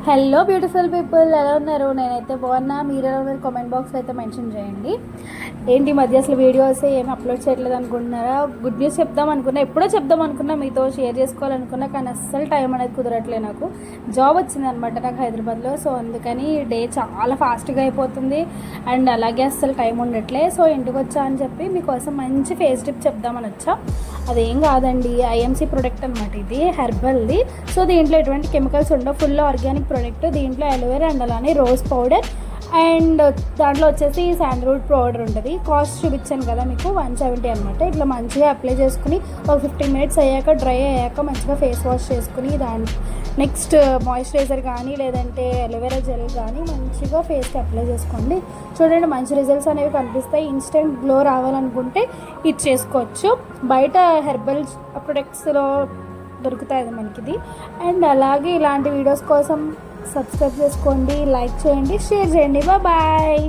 Hello beautiful people, ఎలా ఉన్నారు? నేనైతే బాగున్నా. మీరు ఎలా ఉన్నారు? కామెంట్ బాక్స్ అయితే మెన్షన్ చేయండి. ఏంటి మధ్య అసలు వీడియోస్ ఏమి అప్లోడ్ చేయట్లేదు అనుకుంటున్నారా? గుడ్ న్యూస్ చెప్దాం అనుకున్నా, ఎప్పుడో చెప్దాం అనుకున్నా, మీతో షేర్ చేసుకోవాలనుకున్నా, కానీ అస్సలు టైం అనేది కుదరట్లేదు. నాకు జాబ్ వచ్చింది అనమాట నాకు హైదరాబాద్లో. సో అందుకని డే చాలా ఫాస్ట్గా అయిపోతుంది అండ్ అలాగే అస్సలు టైం ఉండట్లే. సో ఇంటికి వచ్చా అని చెప్పి మీకోసం మంచి ఫేస్ టిప్ చెప్దామని వచ్చా. అదేం కాదండి, ఐఎంసీ ప్రోడక్ట్ అనమాట, ఇది హెర్బల్ది. సో దీంట్లో ఎటువంటి కెమికల్స్ ఉండవు, ఫుల్ ఆర్గానిక్ ప్రోడక్ట్. దీంట్లో అలోవెరా అండ్ అలానే రోజ్ పౌడర్ అండ్ దాంట్లో వచ్చేసి శాండల్వుడ్ పౌడర్ ఉంటుంది. కాస్ట్ చూపించాను కదా మీకు, 170 అనమాట. ఇట్లా మంచిగా అప్లై చేసుకుని ఒక 15 మినిట్స్ అయ్యాక, డ్రై అయ్యాక మంచిగా ఫేస్ వాష్ చేసుకుని నెక్స్ట్ మాయిశ్చరైజర్ కానీ లేదంటే అలోవెరా జెల్ కానీ మంచిగా ఫేస్కి అప్లై చేసుకోండి. చూడండి మంచి రిజల్ట్స్ అనేవి కనిపిస్తాయి. ఇన్స్టెంట్ గ్లో రావాలనుకుంటే ఇది చేసుకోవచ్చు. బయట హెర్బల్ ప్రొడక్ట్స్లో దొరుకుతాయి మనకి ఇది. అండ్ అలాగే ఇలాంటి వీడియోస్ కోసం సబ్స్క్రైబ్ చేసుకోండి, లైక్ చేయండి, షేర్ చేయండి. బాయ్.